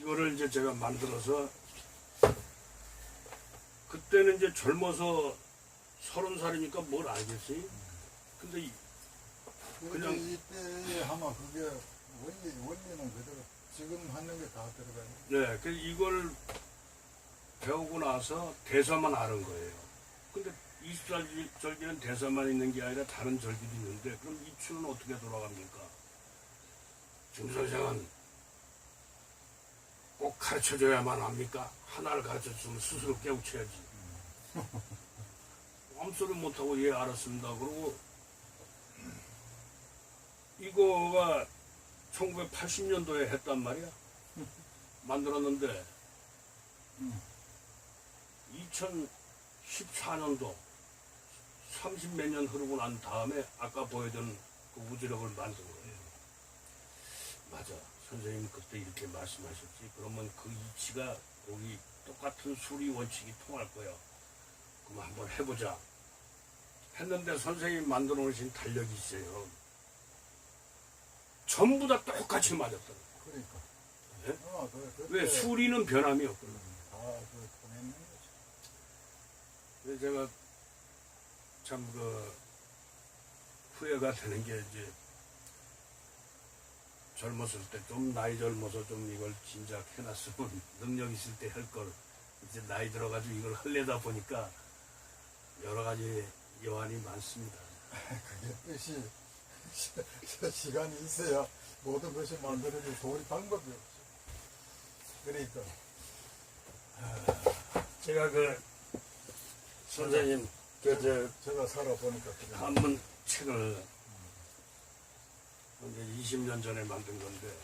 이거를 이제 제가 만들어서 그때는 이제 젊어서 30살이니까 뭘 알겠어요? 근데 그냥 이때 아마 그게 원리는 그대로 지금 하는 게 다 들어가요. 네, 그 이걸 배우고 나서 대사만 아는 거예요. 근데 24절기는 대사만 있는 게 아니라 다른 절기도 있는데 그럼 이 추는 어떻게 돌아갑니까? 중 선생은 꼭 가르쳐줘야만 합니까? 하나를 가르쳐주면 스스로 깨우쳐야지. 아무 소리 못하고 예 알았습니다. 그러고 이거가 1980년도에 했단 말이야. 만들었는데 2014년도 30몇 년 흐르고 난 다음에 아까 보여준 그 우주력을 만든 거예요. 맞아. 선생님 그때 이렇게 말씀하셨지. 그러면 그 이치가 거기 똑같은 수리 원칙이 통할 거야. 그럼 한번 해보자. 했는데 선생님이 만들어 놓으신 달력이 있어요. 전부 다 똑같이 맞았더라고요. 그러니까. 네? 왜 수리는 변함이 없거든요. 그 통했는 거죠. 그래서 제가 참 그 후회가 되는 게 이제 젊었을 때 좀 나이 젊어서 좀 이걸 진작 해놨으면 능력 있을 때 할 걸 이제 나이 들어가지고 이걸 하려다 보니까 여러 가지 여한이 많습니다. 그게 뜻이 시간이 있어야 모든 것이 만들어질 도리 방법이 없죠. 그러니까 제가 그 선생님 제가 살아보니까 그래. 한문 책을 이제 20년 전에 만든 건데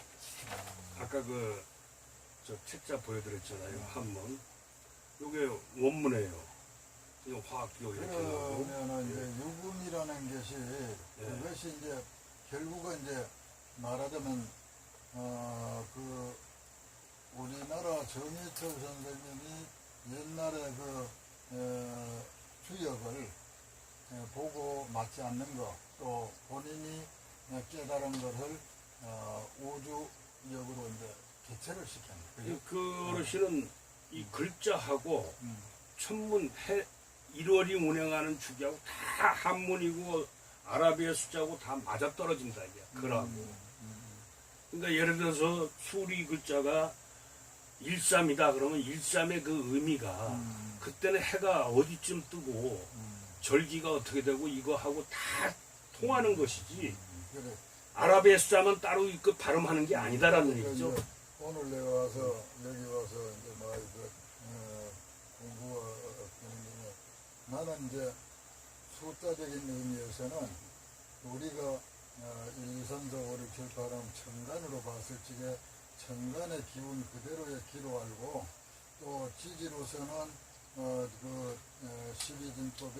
아까 그 저 책자 보여드렸잖아요. 한문 요게 원문이에요. 이거 화학기호 이렇게 나오고 그러면은 이제 유금이라는 것이 그것이 이제 결국은 이제 말하자면 그 우리나라 정해철 선생님이 옛날에 그 주역을 보고 맞지 않는 거 또 본인이 깨달은 것을 우주역으로 이제 개체를 시켰는 그 어르신은 이 글자하고 천문 1월이 운행하는 주기하고 다 한문이고 아라비아 숫자하고 다 맞아떨어진다 이게 그라고. 그러니까 예를 들어서 수리 글자가 13이다 그러면 13의 그 의미가 그때는 해가 어디쯤 뜨고 절기가 어떻게 되고 이거하고 다 통하는 것이지 그래. 아라비아 숫자만 따로 그 발음하는 게 아니다라는 얘기죠. 오늘 내가 와서 여기 와서 이제 그 공부하는 중에 나는 이제 숫자적인 의미에서는 우리가 1, 2, 3, 4, 5, 6, 7, 8은 천간으로 봤을 적에 천간의 기운 그대로의 기로 알고 또 지지로서는 그 12진법의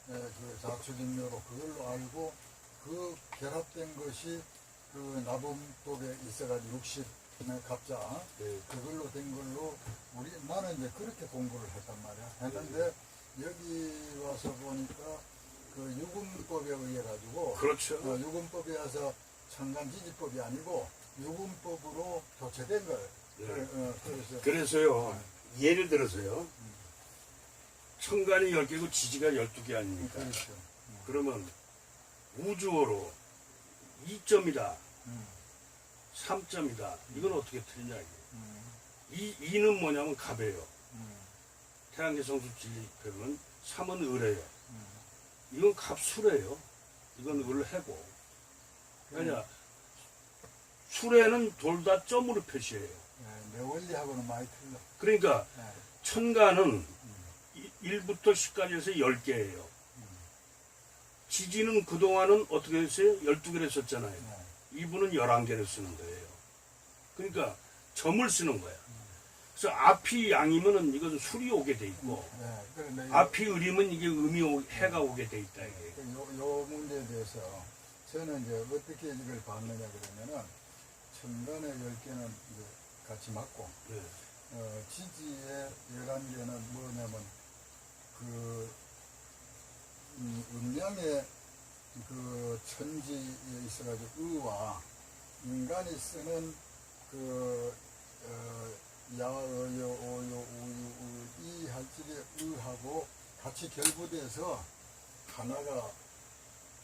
그 자축인묘로 그걸로 알고 그 결합된 것이 그 나범법에 있어가지고 60 갑자 그걸로 된 걸로 나는 이제 그렇게 공부를 했단 말이야. 했는데 여기 와서 보니까 그 유금법에 의해 가지고 그렇죠. 유금법에 와서 천간지지법이 아니고 유금법으로 교체된 거예요. 그래서요 예를 들어서요 천간이 10개고 지지가 12개 아닙니까? 그렇죠. 그러면 우주어로 2점이다 3점이다 이건 어떻게 틀리냐 이게 2는 뭐냐면 갑이에요. 태양계성수 진리표는 3은 을이에요. 이건 갑수래요. 이건 을해고. 왜냐 수레는 돌 다 점으로 표시해요. 내 원리하고는 많이 틀려. 그러니까 네. 천간은 1부터 10까지 해서 10개예요. 지지는 그동안은 어떻게 했어요? 12개를 했었잖아요. 이분은 11개를 쓰는 거예요. 그러니까 점을 쓰는 거야. 그래서 앞이 양이면은 이것은 술이 오게 돼 있고 앞이 을이면 이게 해가 오게 돼 있다 이게. 요 문제에 대해서 저는 이제 어떻게 이걸 봤느냐 그러면은 천간의 10개는 이제 같이 맞고 지지의 11개는 뭐냐면 그 음양의 그 천지에 있어가지고 의와 인간이 쓰는 그 야어여 오요 우유 이 할지에 의하고 같이 결부돼서 하나가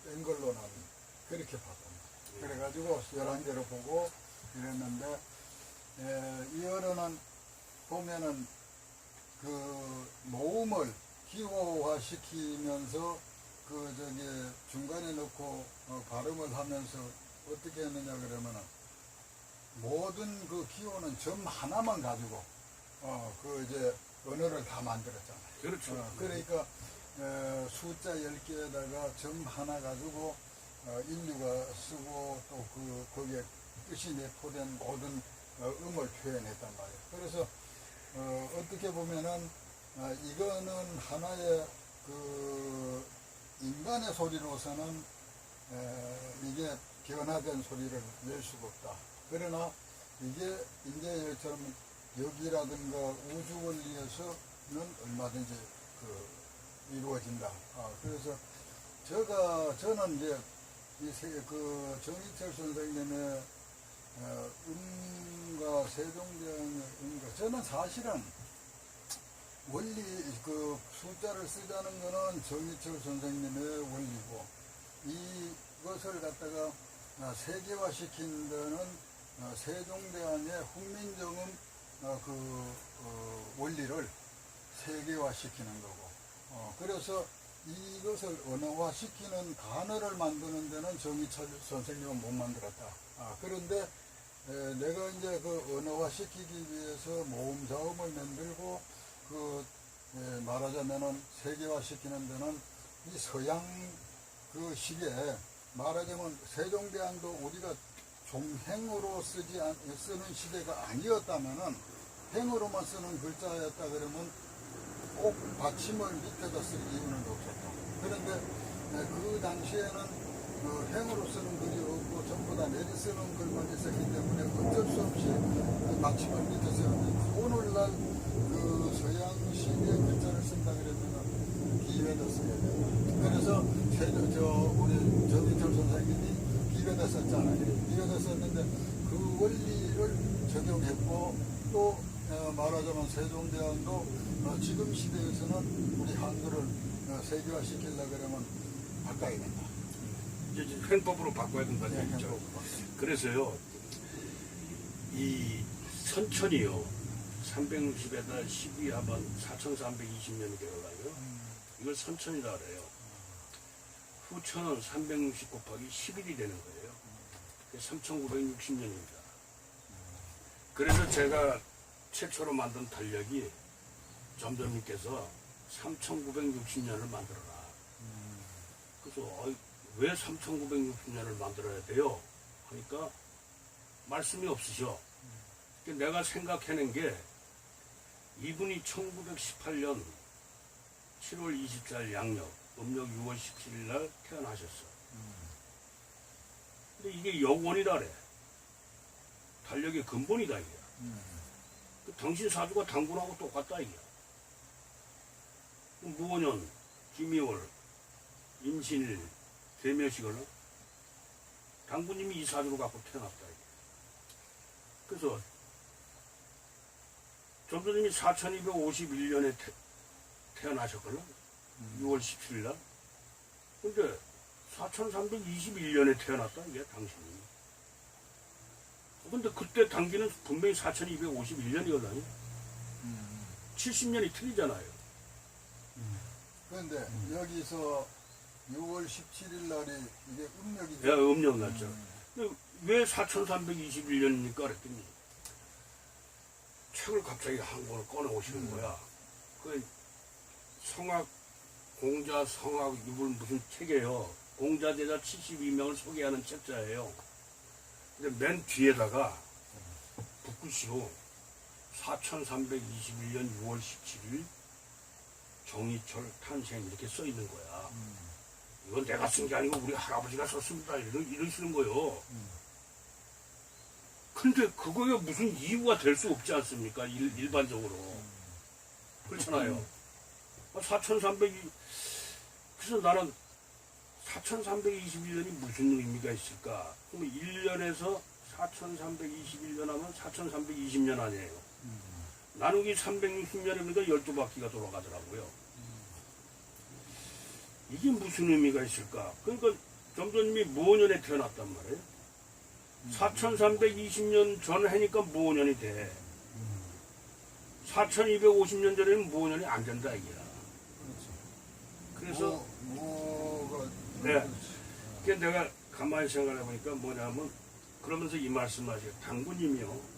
된 걸로 는 그렇게 봤던 거예요. 그래가지고 11개로 보고 이랬는데 이 어른은 보면은 그 모음을 기호화시키면서 그 저기 중간에 넣고 발음을 하면서 어떻게 했느냐 그러면은 모든 그 기호는 점 하나만 가지고 그 이제 언어를 다 만들었잖아요. 그렇죠. 그러니까 숫자 10개에다가 점 하나 가지고 인류가 쓰고 또 그 거기에 뜻이 내포된 모든 음을 표현했단 말이에요. 그래서 어떻게 보면은 이거는 하나의 그 인간의 소리로서는 이게 변화된 소리를 낼 수가 없다. 그러나 이게 이제 이처럼 여기라든가 우주 원리에서는 얼마든지 이루어진다. 그래서 저는 이제 그 정희철 선생님의 음과 세종대왕의 음과 저는 사실은 원리 그 숫자를 쓰자는 거는 정희철 선생님의 원리고 이것을 갖다가 세계화시킨 데는 세종대왕의 훈민정음 원리를 세계화시키는 거고 그래서 이것을 언어화시키는 단어를 만드는 데는 정희철 선생님은 못 만들었다. 그런데 내가 이제 그 언어화시키기 위해서 모음자음을 만들고 말하자면은 세계화시키는 데는 이 서양 그 시기에 말하자면 세종대왕도 우리가 종행으로 쓰는 시대가 아니었다면은 행으로만 쓰는 글자였다 그러면 꼭 받침을 밑에다 쓸 이유는 없었다. 그런데 그 당시에는 행으로 쓰는 글이 없고 전부 다 내리 쓰는 글만 있었기 때문에 어쩔 수 없이 받침을 밑에 쓰는데 오늘날 그 서양 시대의 글자를 쓴다 그러면 기회도 써야 된다. 그래서 우리 정희철 선생님이 기회도 썼잖아요. 기회도 썼는데 그 원리를 적용했고 또 말하자면 세종대왕도 지금 시대에서는 우리 한글을 세계화시키려고 그러면 바꿔야 된다. 이제 횡법으로 바꿔야 된다는 얘기죠. 횡법으로. 그래서요, 이 선천이요, 360에다 12하면 4320년이 되어가요. 이걸 선천이라 그래요. 후천은 360 곱하기 11이 되는 거예요. 3960년입니다. 그래서 제가 최초로 만든 달력이 점점님께서 3960년을 만들어라. 그래서 왜 3960년을 만들어야 돼요? 하니까 말씀이 없으셔. 내가 생각해낸 게 이분이 1918년 7월 24일 양력, 음력 6월 17일 날 태어나셨어. 근데 이게 역원이라 그래. 달력의 근본이다 이게. 당신 사주가 당군하고 똑같다 이게. 무원년, 김이월, 임신일, 개묘식을 당군님이 이 사주로 갖고 태어났다 이게. 그래서 점주님이 4251년에 태어나셨거든. 6월 17일 날. 근데 4321년에 태어났다 이게 당신이. 근데 그때 당기는 분명히 4251년이거든요. 70년이 틀리잖아요. 그런데 여기서 6월 17일 날이 이게 음력이죠. 야, 음력 날짜. 근데 왜 4321년입니까? 그랬더니 책을 갑자기 한 권을 꺼내오시는 거야. 그 성악, 공자, 성악, 이분 무슨 책이에요. 공자제자 72명을 소개하는 책자예요. 근데 맨 뒤에다가 붓글씨로 4321년 6월 17일 정희철 탄생 이렇게 써 있는 거야. 이건 내가 쓴 게 아니고 우리 할아버지가 썼습니다. 이러시는 거요. 근데 그거에 무슨 이유가 될 수 없지 않습니까? 일반적으로. 그렇잖아요. 4320, 그래서 나는 4321년이 무슨 의미가 있을까? 그러면 1년에서 4321년 하면 4320년 아니에요. 나누기 360년이니까 12바퀴가 돌아가더라고요. 이게 무슨 의미가 있을까? 그러니까 점점님이 무오년에 태어났단 말이에요. 4320년 전 해니까 무오년이 돼. 4250년 전에는 무오년이 안 된다 이게야. 그래서 뭐가 네. 그게 내가 가만히 생각해 보니까 뭐냐면 그러면서 이 말씀하세요. 당군이며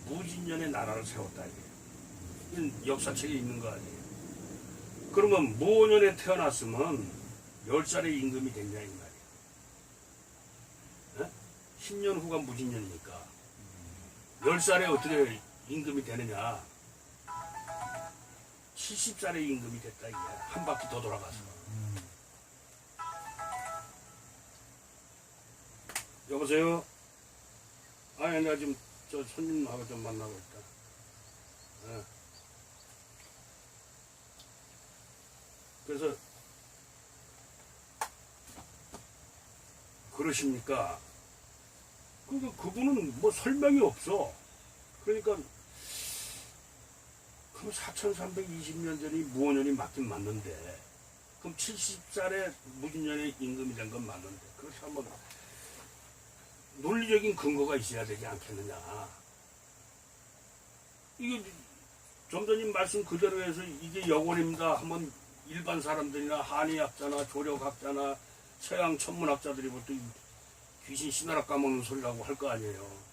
무진년의 나라를 세웠다 이게. 이건 역사책에 있는 거 아니에요. 그러면 무오년에 태어났으면 10살의 임금이 됐냐 이 말이에요. 10년 후가 무진년이니까 10살에 어떻게 임금이 되느냐. 70살의 임금이 됐다 이게. 한 바퀴 더 돌아가서. 여보세요? 아니 내가 지금 저 손님하고 좀 만나고 있다. 그래서 그러십니까? 그러니까 그분은 뭐 설명이 없어. 그러니까 그럼 4320년 전이 무오년이 맞긴 맞는데 그럼 70살에 무진년의 임금이 된 건 맞는데 그렇게 한번 논리적인 근거가 있어야 되지 않겠느냐. 이게 좀 전님 말씀 그대로 해서 이게 역원입니다 하면 일반 사람들이나 한의학자나 조력학자나 서양 천문학자들이 볼 때 귀신 신나락 까먹는 소리라고 할 거 아니에요.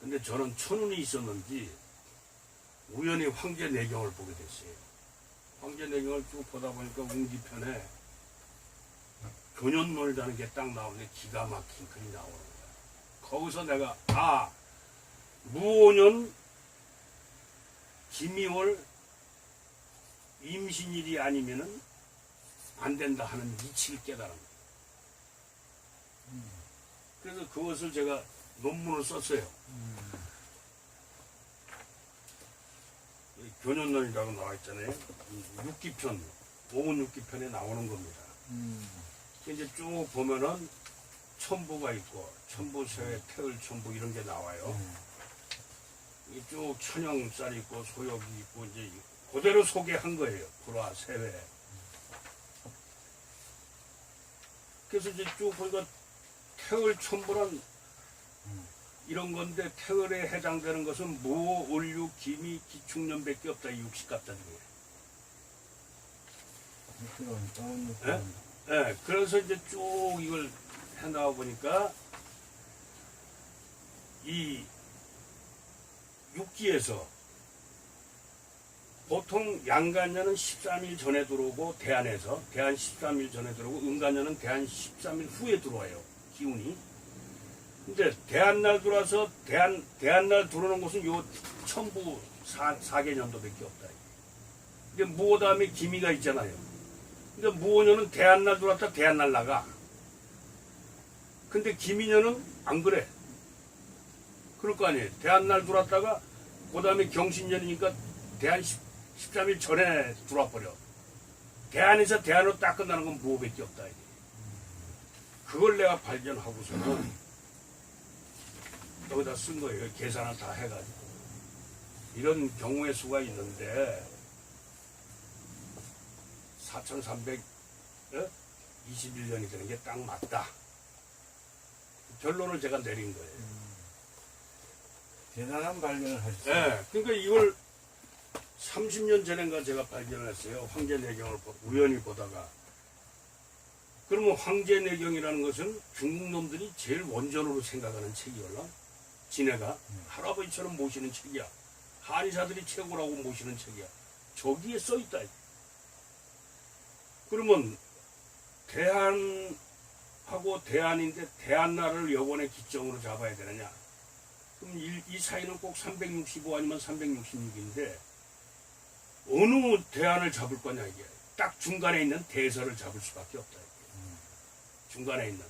근데 저는 천운이 있었는지 우연히 황제내경을 보게 됐어요. 황제내경을 쭉 보다 보니까 웅기편에 교년론이라는 게 딱 나오는데 기가 막힌 글이 나오는 거야. 거기서 내가 무오년 김이월 임신일이 아니면은 안 된다 하는 이치를 깨달은 거예요. 그래서 그것을 제가 논문을 썼어요. 교년론이라고 나와 있잖아요. 6기편, 5운 6기편에 나오는 겁니다. 이제 쭉 보면은 천부가 있고 천부세회, 태을천부 이런 게 나와요. 쭉 천형살이 있고 소역이 있고 이제 그대로 소개한 거예요. 불화, 세회. 그래서 이제 쭉 보니까 태을천부란 이런 건데 태을에 해당되는 것은 무, 올류, 기미, 기축년밖에 없다. 이 60갑자 중에. 네, 그래서 이제 쭉 이걸 해나와 보니까 이 6기에서 보통 양간년은 13일 전에 들어오고 대한 13일 전에 들어오고 은간년은 대한 13일 후에 들어와요. 기운이. 근데 대한날 들어와서 대한날 들어오는 곳은 요 천부 4개년도밖에 없다. 근데 무오 다음에 기미가 있잖아요. 근데 무오년은 대한날 들어왔다 대한날 나가. 근데 기미년은 안 그래. 그럴 거 아니에요. 대한날 들어왔다가 그 다음에 경신년이니까 대한 13일 전에 들어와 버려. 대한에서 대한으로 딱 끝나는 건 무오밖에 없다. 이게. 그걸 내가 발견하고서는 여기다 쓴 거예요. 계산을 다 해가지고. 이런 경우의 수가 있는데 4321년이 되는 게 딱 맞다. 결론을 제가 내린 거예요. 대단한 발견을 하셨어요. 네, 그러니까 이걸 30년 전인가 제가 발견을 했어요. 황제내경을 우연히 보다가. 그러면 황제내경이라는 것은 중국 놈들이 제일 원전으로 생각하는 책이었나? 지네가 할아버지처럼 모시는 책이야. 한의사들이 최고라고 모시는 책이야. 저기에 써있다. 그러면 대한하고 대한인데 대한나라를 여번의 기점으로 잡아야 되느냐? 그럼 이 사이는 꼭 365 아니면 366인데 어느 대안을 잡을 거냐 이게. 딱 중간에 있는 대서를 잡을 수밖에 없다. 이게. 중간에 있는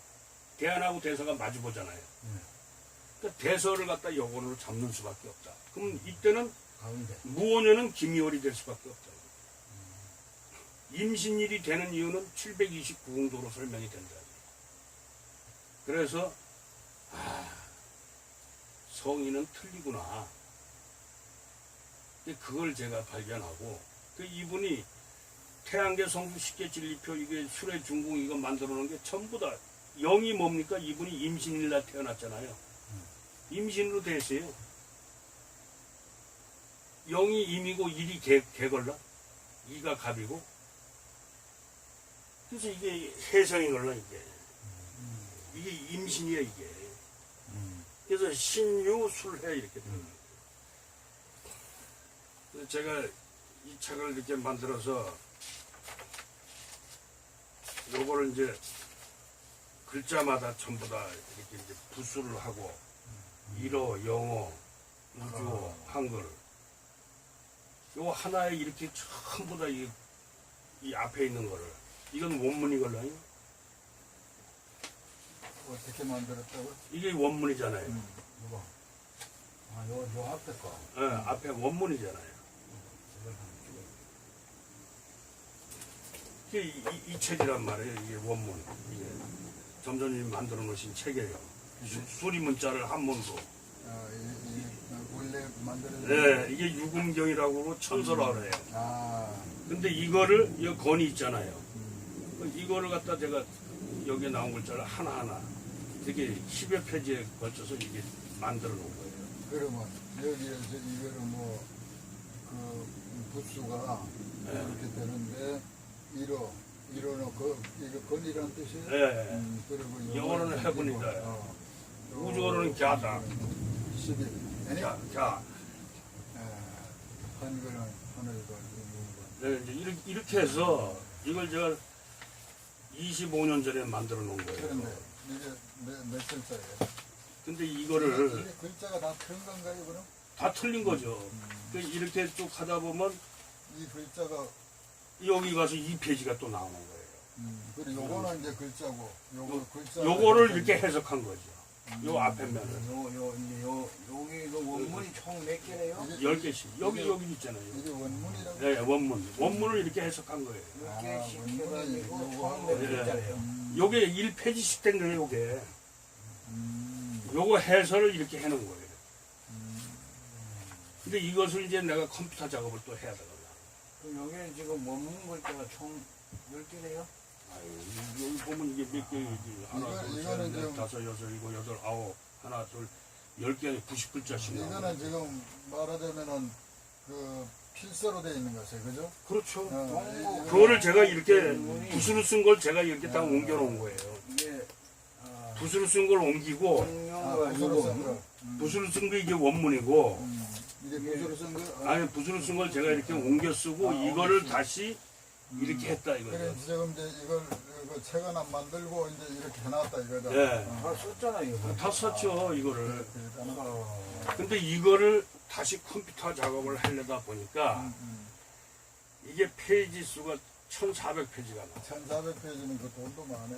대안하고 대서가 마주 보잖아요. 그러니까 대서를 갖다 여건으로 잡는 수밖에 없다. 그럼 이때는 가운데. 무오년은 김이월이 될 수밖에 없다. 임신일이 되는 이유는 729공도로 설명이 된다. 그래서 성인은 틀리구나. 근데 그걸 제가 발견하고 그 이분이 태양계 성수 십계진리표 이게 술의 중궁 이거 만들어 놓은 게 전부 다 영이 뭡니까? 이분이 임신일날 태어났잖아요. 임신으로 됐어요. 영이 임이고 일이 개걸라? 이가 갑이고. 그래서 이게 해성이 걸라 이게. 이게 임신이야 이게. 그래서 신유술해 이렇게 되는 거예요. 그래서 제가 이 책을 이렇게 만들어서 요거를 이제 글자마다 전부 다 이렇게 이제 부수를 하고 일어, 영어, 우주, 한글 요 하나에 이렇게 전부 다 이 앞에 있는 거를 이건 원문이걸라요? 어떻게 만들었다고? 이게 원문이잖아요. 이거. 아, 요 앞에 거. 예, 앞에 원문이잖아요. 이게 이 책이란 말이에요. 이게 원문. 이게 점점님 만들어 놓으신 책이에요. 수리 문자를 한문으로. 원래 만들어진. 네, 이게 유금경이라고 천서라고 해요. 아, 근데 이거를 이 건이 있잖아요. 이거를 갖다 제가 여기에 나온 글자를 하나하나 되게 10여 페이지에 걸쳐서 이게 만들어 놓은 거예요. 그러면 여기에서 이거를 그 부수가 네. 이렇게 되는데 이러는 이거 건이란 뜻이에요? 네. 그리고 영어로는 해본이다. 우주어로는 갸다. 11. 아니? 자, 한글은 하늘과 네, 이제 이렇게 해서 이걸 제가 25년 전에 만들어 놓은 거예요. 그런데 이게 몇 글자예요? 근데 이거를 이게 글자가 다 틀린 건가요, 그럼? 다 틀린 거죠. 이렇게 쭉 하다 보면 이 글자가 여기 가서 2페이지가 또 나오는 거예요. 그리고 요거는 이제 글자고 요거 글자 요거를 이렇게 해석한 거죠. 요 앞에 면은 여기 그 원문이 총 몇 개래요? 10개씩. 여기 있잖아요. 이게 원문이라고? 네, 원문을 이렇게 해석한 거예요. 몇 개씩 원문이 해가지고 요거 총 몇 네. 개짜래요? 요게 1페이지씩 된 거예요, 요게. 요거 해설을 이렇게 해놓은 거예요. 근데 이것을 이제 내가 컴퓨터 작업을 또 해야 되거든요. 그럼 여기는 지금 원문 글자가 총 10개래요? 아유, 여기 보면 이게 몇 개이지. 하나, 둘, 셋, 이거는 넷, 지금- 다섯, 여섯, 일곱, 여덟, 아홉, 하나, 둘, 10개, 90글자씩 나와요. 이거는 지금 말하자면은 그 필서로 되어 있는 것이에요, 그죠? 그렇죠. 동국 그거를 제가 이렇게 원문이 붓으로 쓴 걸 제가 이렇게 다 옮겨놓은 거예요. 이게 붓으로 쓴 걸 옮기고, 원명과 붓으로 쓴 유금 거. 붓으로 쓴 게 이게 원문이고, 이게 붓으로 쓴 거? 아니, 붓으로 쓴 걸 제가 이렇게 옮겨 쓰고, 이거를 다시 이렇게 했다, 그래, 이거죠. 지금 이제 이걸 그 책 하나 만들고 이제 이렇게 해놨다 이거다. 예. 다 썼잖아요. 이거. 다 썼죠, 이거를. 어, 근데 이거를 다시 컴퓨터 작업을 하려다 보니까, 이게 페이지 수가 1400페이지가 나와. 1400페이지는 그 돈도 많네.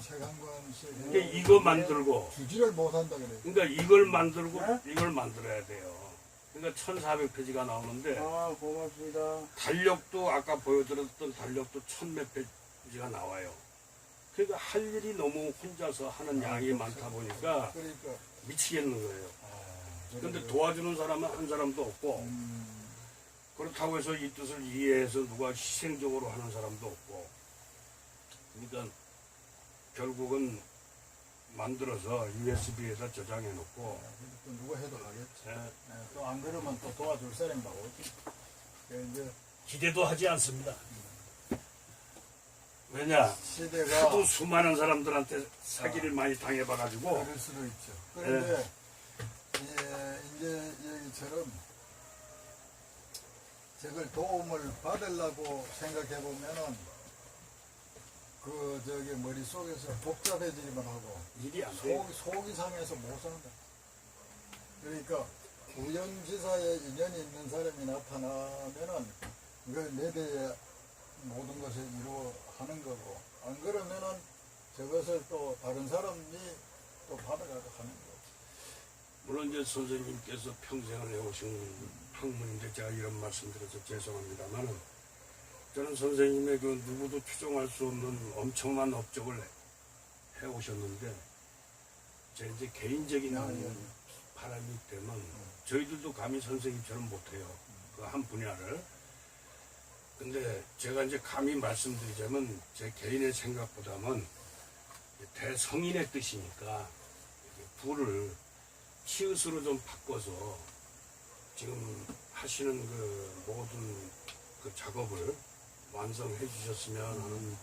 책 한 권씩. 그러니까 이거 만들고, 주지를 못한다 그래. 그러니까 이걸 만들고, 이걸 만들어야 돼요. 그러니까 1400페이지가 나오는데, 아, 고맙습니다. 달력도 아까 보여드렸던 달력도 1000몇 페이지가 나와요. 그러니까 할 일이 너무 혼자서 하는 양이 많다 보니까 그러니까. 미치겠는 거예요. 근데 그래. 도와주는 사람은 한 사람도 없고, 그렇다고 해서 이 뜻을 이해해서 누가 희생적으로 하는 사람도 없고, 그러니까 결국은 만들어서 USB에다 저장해 놓고, 또 누가 해도 하겠지. 예, 또 안 그러면 또 도와줄 사람도 오지. 이제 기대도 하지 않습니다. 왜냐? 시대가 하도 수많은 사람들한테 사기를 많이 당해봐가지고, 그럴 수도 있죠. 그런데 이제 얘기처럼 저걸 도움을 받으려고 생각해 보면은 그 저기 머릿속에서 복잡해지기만 하고 일이 안 돼요. 속이 상해서 못 산다. 그러니까 우연지사에 인연이 있는 사람이 나타나면은 그걸 내 대에 모든 것을 이루어 하는 거고, 안 그러면은 저것을 또 다른 사람이 또 받아가고 하는 거고. 물론 이제 선생님께서 평생을 해오신 학문인데 제가 이런 말씀 드려서 죄송합니다만은, 저는 선생님의 그 누구도 추정할 수 없는 엄청난 업적을 해오셨는데, 제 이제 개인적인 바람이 되면 저희들도 감히 선생님처럼 못해요. 그 한 분야를. 근데 제가 이제 감히 말씀드리자면 제 개인의 생각보다는 대성인의 뜻이니까 불을 치읓으로 좀 바꿔서 지금 하시는 그 모든 그 작업을 완성해 주셨으면 하는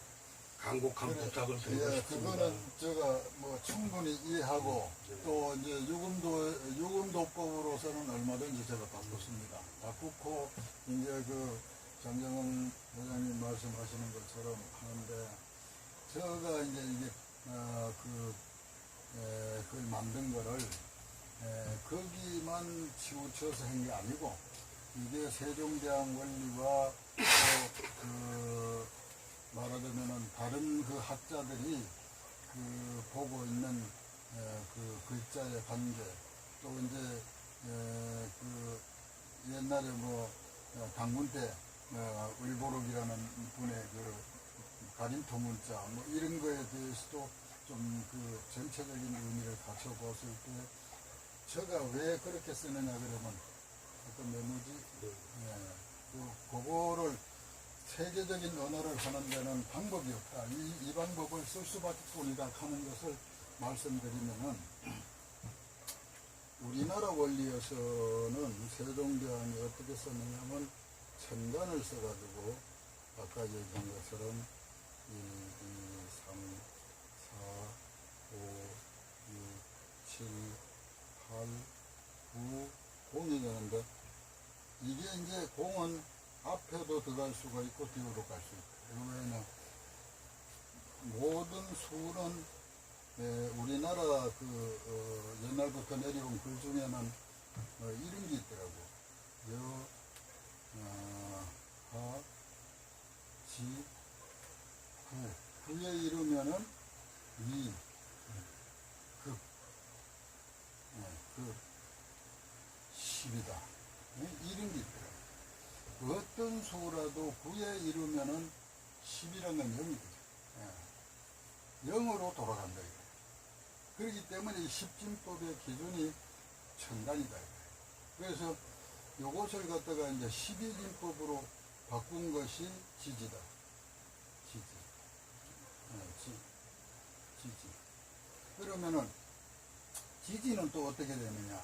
간곡한 부탁을 드리고 예, 싶습니다. 그거는 제가 뭐 충분히 이해하고 또 이제 유금도법으로서는 얼마든지 제가 바꿨습니다. 바꾸고 이제 그 장정은 회장님 말씀하시는 것처럼 하는데 제가 이제 이게 그걸 만든 거를 거기만 치우쳐서 한 게 아니고 이게 세종대왕 원리와 또 말하자면은 다른 그 학자들이 그 보고 있는 그 글자의 관계 또 이제 그 옛날에 뭐 당군 때 을보록이라는 분의 그 가림토 문자 뭐 이런 거에 대해서도 좀 그 전체적인 의미를 갖춰 봤을 때 제가 왜 그렇게 쓰느냐 그러면 어떤 메모지 그거를 세계적인 언어를 하는 데는 방법이 없다. 이 방법을 쓸 수밖에 없다 하는 것을 말씀드리면은 우리나라 원리에서는 세종대왕이 어떻게 썼느냐면 천간을 써가지고 아까 얘기한 것처럼 1, 2, 3, 4, 5, 6, 7, 8, 9, 공이 되는데 이게 이제 공은 앞에도 들어갈 수가 있고 뒤로도 갈 수 있고 왜냐 모든 수는 우리나라 그 옛날부터 내려온 글 중에는 이런 게 있더라고. 여, 하, 지, 구. 구에 이르면은 이, 급, 급, 10이다. 이런 게 있더라고. 어떤 수라도 9에 이르면은 10이라는 건 0이거든. 0으로 돌아간다. 이거. 그렇기 때문에 이 십진법의 기준이 천간이다. 그래서 요것을 갖다가 이제 12진법으로 바꾼 것이 지지다. 지지. 지지. 그러면은 지지는 또 어떻게 되느냐.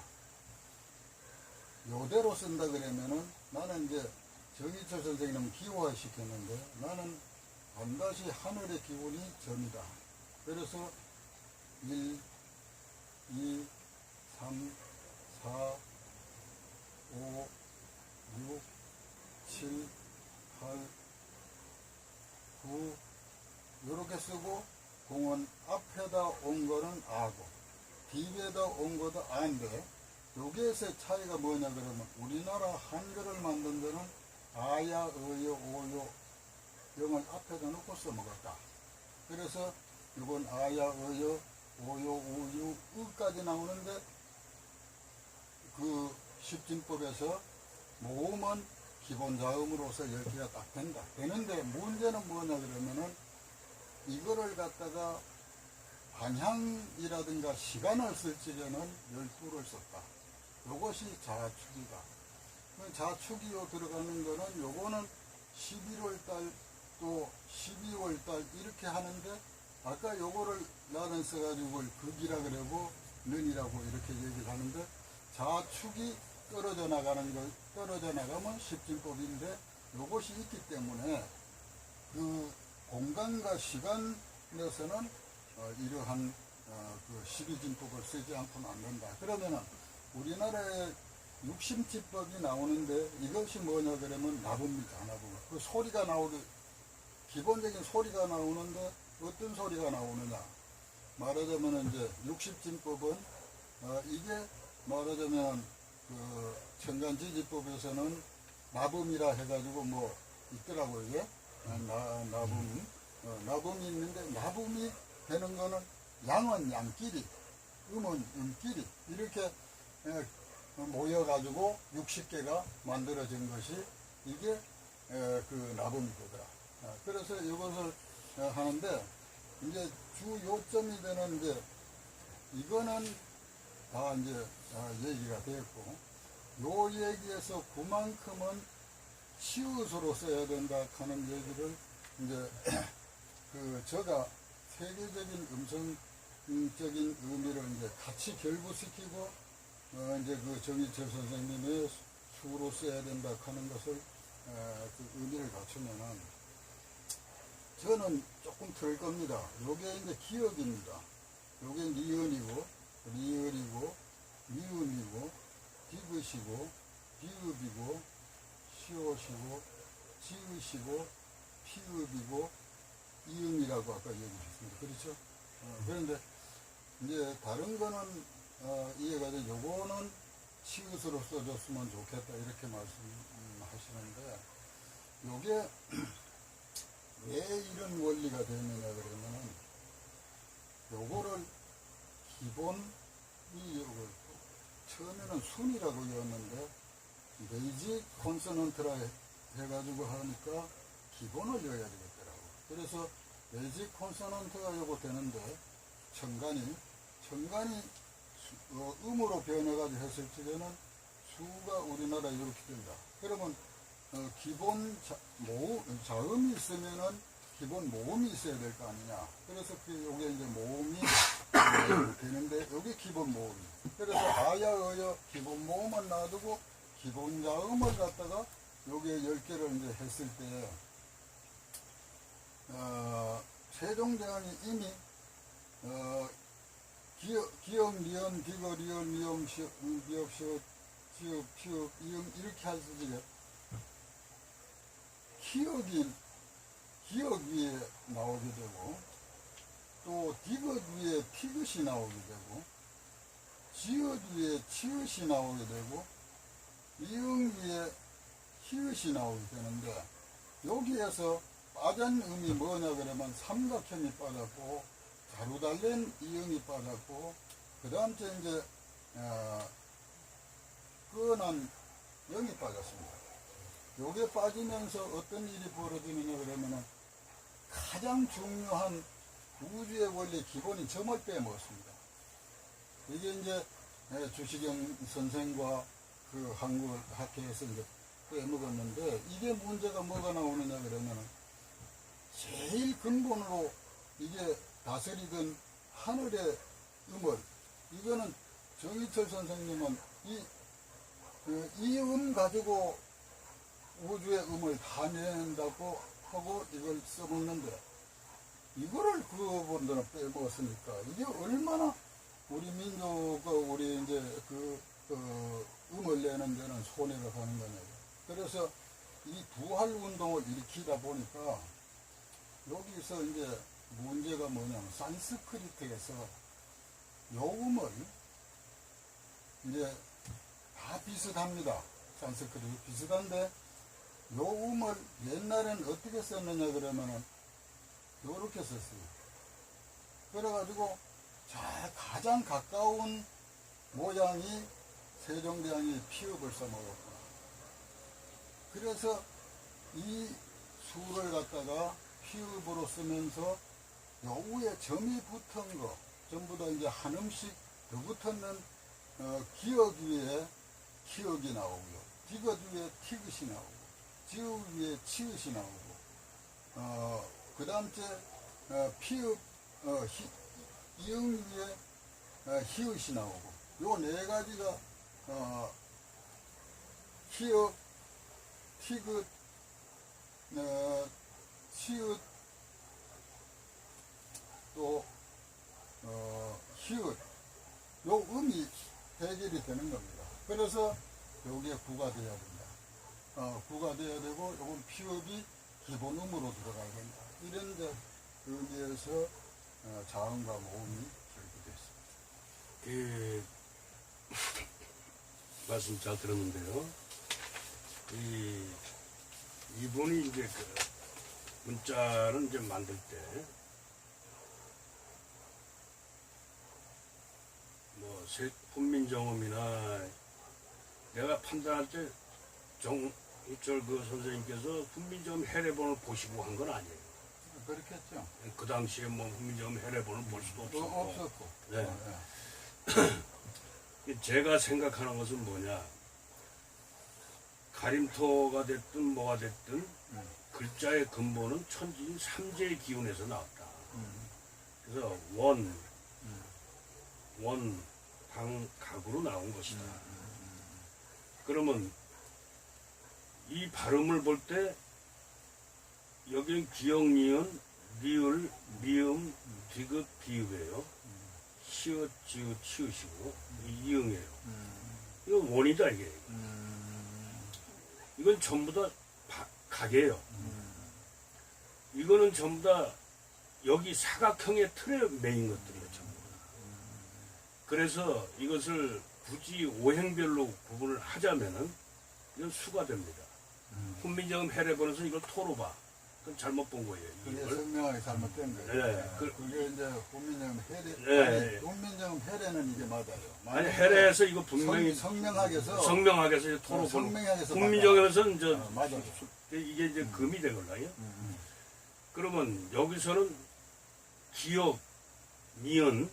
요대로 쓴다 그러면은 나는 이제 정희철 선생님은 기호화 시켰는데 나는 반드시 하늘의 기운이 점이다. 그래서 1, 2, 3, 4, 5, 6, 7, 8, 9 이렇게 쓰고 공은 앞에다 온 거는 아고 뒤에다 온 것도 아인데 여기에서의 차이가 뭐냐 그러면 우리나라 한글을 만든 데는 아야, 어여, 오요 영을 앞에다 놓고 써먹었다. 그래서 이건 아야, 어여, 오요, 우유, 으까지 나오는데 그 십진법에서 모음은 기본 자음으로서 10개가 딱 된다. 되는데 문제는 뭐냐 그러면은 이거를 갖다가 방향이라든가 시간을 쓸 적에는 12를 썼다. 요것이 자축이다. 자축이요 들어가는 거는 요거는 11월달 또 12월달 이렇게 하는데 아까 요거를 나는 써가지고 극이라 그러고 는이라고 이렇게 얘기를 하는데 자축이 떨어져 나가는 걸 떨어져 나가면 십진법인데 요것이 있기 때문에 그 공간과 시간에서는 이러한 그 12진법을 쓰지 않고는 안 된다. 그러면은 우리나라에 육심지법이 나오는데 이것이 뭐냐 그러면 나부입니다. 나부. 그 소리가 나오기 기본적인 소리가 나오는데 어떤 소리가 나오느냐 말하자면 이제 육십진법은 이게 말하자면 그 천간지지법에서는 나붐이라 해가지고 뭐 있더라고요. 이게 나붐 나붐이 있는데 나붐이 되는 거는 양은 양끼리 음은 음끼리 이렇게 모여가지고 60개가 만들어진 것이 이게 그 나붐이거더라. 그래서 이것을 하는데 이제 주 요점이 되는 이제 이거는 다 이제 얘기가 됐고, 요 얘기에서 그만큼은 시옷으로 써야 된다 하는 얘기를 이제 제가 세계적인 음성적인 의미를 이제 같이 결부시키고 이제 정희철 선생님의 수로 써야 된다 하는 것을 그 의미를 갖추면은 저는 조금 틀 겁니다. 요게 이제 기억입니다. 요게 니은이고 리을이고 미음이고 디귿이고 비읍이고 시옷이고 지읒이고 피읍이고 이음이라고 아까 얘기했습니다. 그렇죠? 그런데 이제 다른 거는 이해가 돼. 요거는 치읓으로 써줬으면 좋겠다 이렇게 말씀하시는데, 요게 왜 이런 원리가 되느냐 그러면은 요거를 기본이 요걸 처음에는 순이라고 이었는데 베이직 콘서넌트라 해가지고 하니까 기본을 넣어야 되겠더라고. 그래서 베이직 콘서넌트가 요거 되는데 청간이 음으로 변해가지고 했을 적에는 수가 우리나라 이렇게 된다. 그러면 기본 자음이 있으면은 기본 모음이 있어야 될 거 아니냐. 그래서 요게 이제 모음이 되는데 요게 기본 모음이. 그래서 아야 어여 기본 모음만 놔두고 기본 자음을 갖다가 요게 10개를 이제 했을 때 세종대왕이 이미 기역, 리언, 디귿, 리얼, 미음, 미역, 시옷, 지읒, 피읍, 이음 이렇게 할 때 기역 위에 나오게 되고, 또 디귿 위에 피귿이 나오게 되고, 지읒 위에 치읒이 나오게 되고, 이응 위에 히읗이 나오게 되는데, 여기에서 빠진 음이 뭐냐 그러면 삼각형이 빠졌고 자루 달린 이응이 빠졌고, 그 다음 째 이제 끈한 영이 빠졌습니다. 요게 빠지면서 어떤 일이 벌어지느냐 그러면은 가장 중요한 우주의 원리 기본인 점을 빼먹었습니다. 이게 이제 주시경 선생과 그 한국 학회에서 이제 빼먹었는데, 이게 문제가 뭐가 나오느냐 그러면은 제일 근본으로 이게 다스리던 하늘의 음을, 이거는 정희철 선생님은 이 음 가지고 우주의 음을 다 내는다고 하고 이걸 써먹는데, 이거를 그분들은 빼먹었으니까 이게 얼마나 우리 민족과 우리 이제 음을 내는 데는 손해가 가는 거냐고. 그래서 이 부활 운동을 일으키다 보니까 여기서 이제 문제가 뭐냐면 산스크리트에서 요음을 이제 다 비슷합니다. 산스크리트 비슷한데 요음을 옛날에는 어떻게 썼느냐 그러면은 요렇게 썼어요. 그래가지고 가장 가까운 모양이 세종대왕이 피읍을 써먹었구나. 그래서 이 수를 갖다가 피읍으로 쓰면서 요 위에 점이 붙은 거 전부 다 이제 한 음씩 더 붙었는 기역 위에 기역이 나오고요, 디귿 위에 티귿이 나오고, 지읒 위에 치읒이 나오고, 그 다음 째 피읍 이응 위에 히읗이 나오고, 요 네 가지가 히읗, 티귿, 치읒, 또 히읗, 요 음이 해결이 되는 겁니다. 그래서 여기에 구가 돼야 된다. 구가 돼야 되고, 요건 피읍이 기본 음으로 들어가야 된다. 이런 데 의미에서 자음과 모음이 결부됐습니다. 말씀 잘 들었는데요. 이분이 이제 문자를 이제 만들 때, 훈민정음이나 내가 판단할 때 정희철 선생님께서 훈민정음 해례본을 보시고 한 건 아니에요. 그렇겠죠. 그 당시에 훈민정음 해례본을 볼 수도 없었고. 없었고. 네. 제가 생각하는 것은 뭐냐. 가림토가 됐든 뭐가 됐든 글자의 근본은 천지인 삼재의 기운에서 나왔다. 그래서 원, 방, 각으로 나온 것이다. 그러면 이 발음을 볼 때 여기는 기역, 니은, 리을, 미음, 디귿, 비읍이에요. 시읒, 지읒, 치읒이고 이응이에요. 이건 원이다 이게. 이건 전부 다 각이에요. 이거는 전부 다 여기 사각형의 틀에 매인 것들이에요. 전부. 그래서 이것을 굳이 오행별로 구분을 하자면은 이건 수가 됩니다. 훈민정음 해례본에서 이걸 토로 봐. 그건 잘못 본 거예요. 그게 이걸. 선명하게 잘못된 거예요. 네. 그게 이제 훈민정음 해례, 네. 아니, 훈민정음 해례는 이게 맞아요. 아니 해례에서 이거 분명히 성명하게 해서 성명하게 해서 토로 보는. 성명하게 해서 훈민정음에서는 이제 맞아요. 이게 이제 금이 되걸라요. 그러면 여기서는 기역, 니은,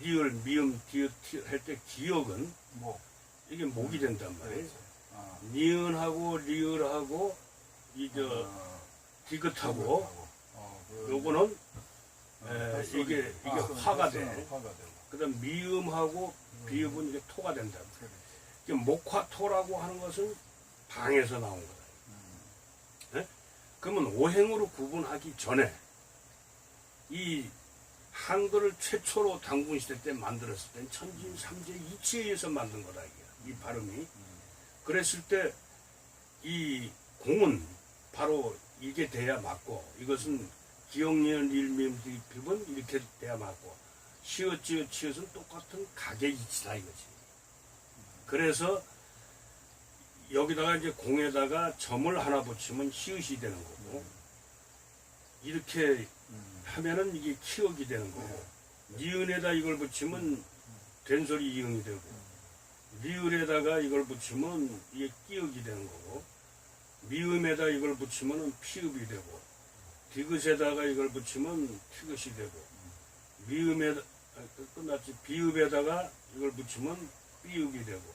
리을, 미음, 디귿 할 때 기역은 뭐 이게 목이 된단 말이에요. 아, 니은하고 리을하고 이저 디귿하고 요거는 이게 화가 돼. 그다음 미음하고 비읍은 이게 토가 된다. 이게 목화토라고 하는 것은 방에서 나온 거다. 네? 그러면 오행으로 구분하기 전에 이 한글을 최초로 당군시대 때 만들었을 땐 천진 삼재 이치에 의해서 만든 거다 이게 이 발음이. 그랬을 때 이 공은 바로 이게 돼야 맞고 이것은 기역, 니은, 리을, 미음, 디귿, 비읍은 이렇게 돼야 맞고 시읒, 지읒, 치읒은 똑같은 각의 이치다 이거지. 그래서 여기다가 이제 공에다가 점을 하나 붙이면 시읒이 되는 거고 이렇게 하면은 이게 키역이 되는 거고 니은에다 이걸 붙이면 된소리 이응이 되고 리을에다가 이걸 붙이면 이게 끼역이 되는 거고 미음에다 이걸 붙이면 피읍이 되고 디귿에다가 이걸 붙이면 티귿이 되고 미음에다 끝났지 비읍에다가 이걸 붙이면 삐읍이 되고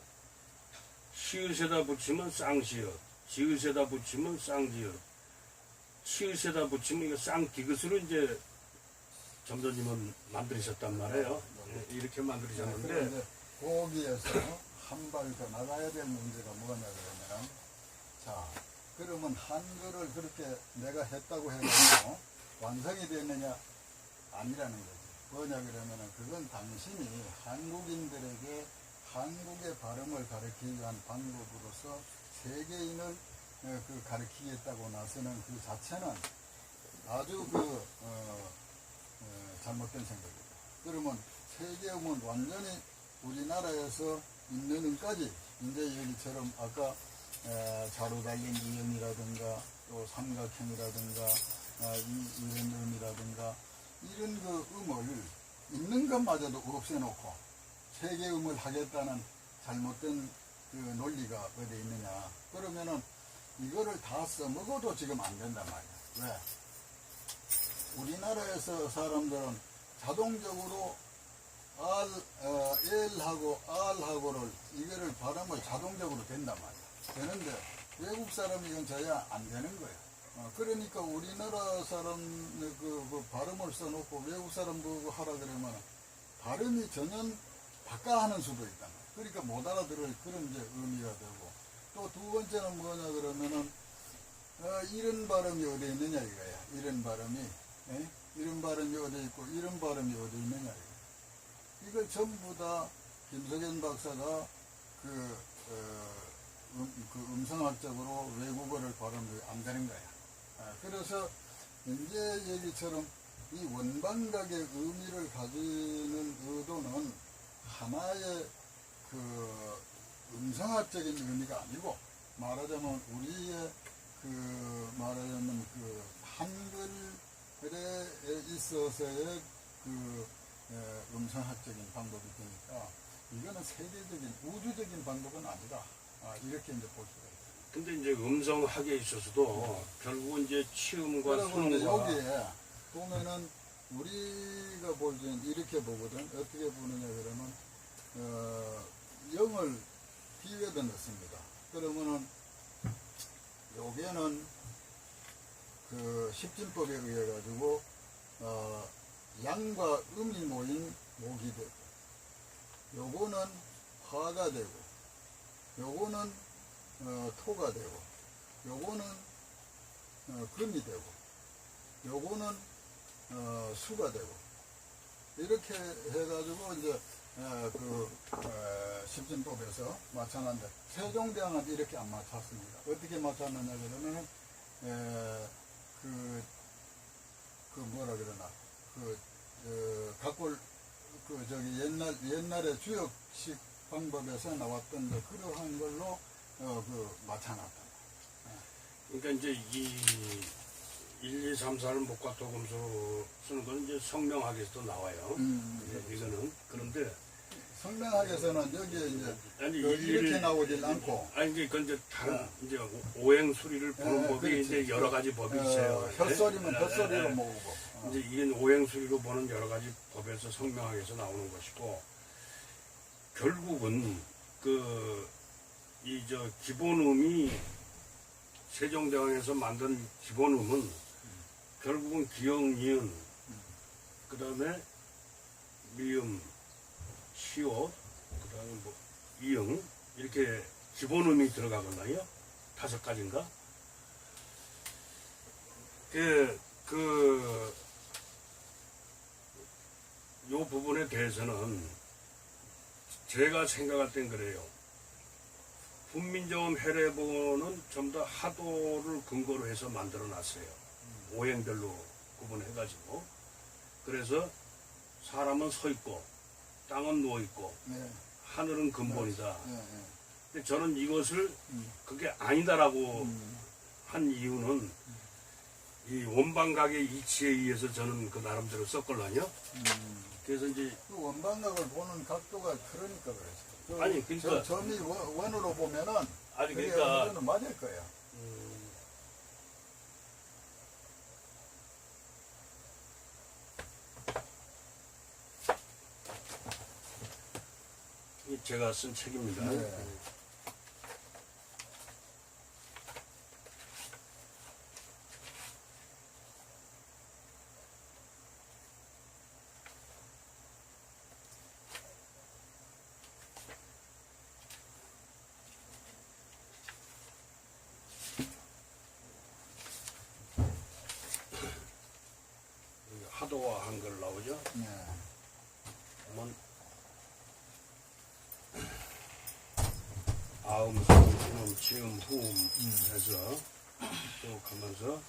시읒에다 붙이면 쌍시읒 지읒에다 붙이면 쌍지읒 치읒에다 붙이면 이거 쌍디귿으로 이제 점도님은 만드셨단 말이에요. 이렇게 만드셨는데 거기에서 한 발 더 나가야 될 문제가 뭐냐 그러면 자 그러면 한글을 그렇게 내가 했다고 해도 완성이 됐느냐 아니라는 거지. 뭐냐 그러면은 그건 당신이 한국인들에게 한국의 발음을 가르치기 위한 방법으로서 세계인을 가르치겠다고 나서는 그 자체는 아주 잘못된 생각이다. 그러면 세계음은 완전히 우리나라에서 있는 음까지 이제 여기처럼 아까 자로 달린 이음이라든가 또 삼각형이라든가 이런 음이라든가 이런 그 음을 있는 것마저도 없애놓고 세계음을 하겠다는 잘못된 그 논리가 어디 있느냐. 그러면은 이거를 다 써먹어도 지금 안 된단 말이야. 왜? 우리나라에서 사람들은 자동적으로 L하고 R하고를 이거를 발음을 자동적으로 된단 말이야. 되는데 외국 사람이 이건 져야 안 되는 거야. 그러니까 우리나라 사람 그 발음을 써놓고 외국 사람 보고 하라 그러면 발음이 전혀 바꿔하는 수도 있단 말이야. 그러니까 못 알아들을 그런 이제 의미가 되고 또 두 번째는 뭐냐 그러면은 이런 발음이 어디 있느냐 이거야. 이런 발음이 이런 발음이 어디 있고 이런 발음이 어디 있느냐 이거. 이걸 전부 다 김석현 박사가 그 음성학적으로 외국어를 발음이 안 되는 거야. 그래서 이제 얘기처럼 이 원방각의 의미를 가지는 의도는 하나의 그 음성학적인 의미가 아니고 말하자면 우리의 그 말하자면 그 한글에 있어서의 그 음성학적인 방법이 되니까 이거는 세계적인 우주적인 방법은 아니다. 이렇게 이제 볼 수가 있어요. 근데 이제 음성학에 있어서도 결국은 이제 치음과 그리고 이제 순음과 여기에 보면은 우리가 볼 때는 이렇게 보거든. 어떻게 보느냐 그러면 0을 뒤에다 넣습니다. 그러면은 여기에는 그 십진법에 의해 가지고 양과 음이 모인 목이 되고, 요거는 화가 되고, 요거는 토가 되고, 요거는 금이 되고, 요거는 수가 되고, 이렇게 해가지고 이제 십진법에서 맞춰놨는데, 세종대왕은 이렇게 안 맞췄습니다. 어떻게 맞췄느냐 그러면은 뭐라 그러나 각골 옛날에 주역식 방법에서 나왔던 그러한 걸로 맞춰놨다. 그러니까 이제 이 1, 2, 3, 4를 목과 토금수 쓰는 건 이제 성명학에서도 나와요. 이거는. 그런데 성명학에서는 여기에 이제 아니 이렇게 나오질 않고, 아니 그건 이제 다른 이제 오행수리를 보는 법이 그렇지. 이제 여러 가지 법이 있어요. 헛소리면 네? 헛소리로 네. 모으고. 이제 이건 오행수리로 보는 여러 가지 법에서 성명학에서 나오는 것이고, 결국은 기본음이 세종대왕에서 만든 기본음은 결국은 기역, 니은, 그 다음에 미음, 시옷, 그 다음에 뭐 이응, 이렇게 기본음이 들어가거든요. 5가지인가? 요 부분에 대해서는 제가 생각할 땐 그래요. 훈민정음 해례본은 전부 다 하도를 근거로 해서 만들어 놨어요. 오행별로 구분해가지고. 그래서 사람은 서 있고, 땅은 누워 있고, 네. 하늘은 근본이다. 네. 근데 저는 이것을 그게 아니다라고 한 이유는 이 원방각의 이치에 의해서 저는 그 나름대로 썼걸랑요. 그래서 이제 그 원방각을 보는 각도가 그러니까 그랬어요. 아니, 그러니까 점이 원으로 보면은 아니 그게 그러니까 어느 정도 맞을 거야. 이 제가 쓴 책입니다. 네. 하도와 한글 나오죠. 네. 그러면 아음, 소음, 지음, 후음 해서 또 가면서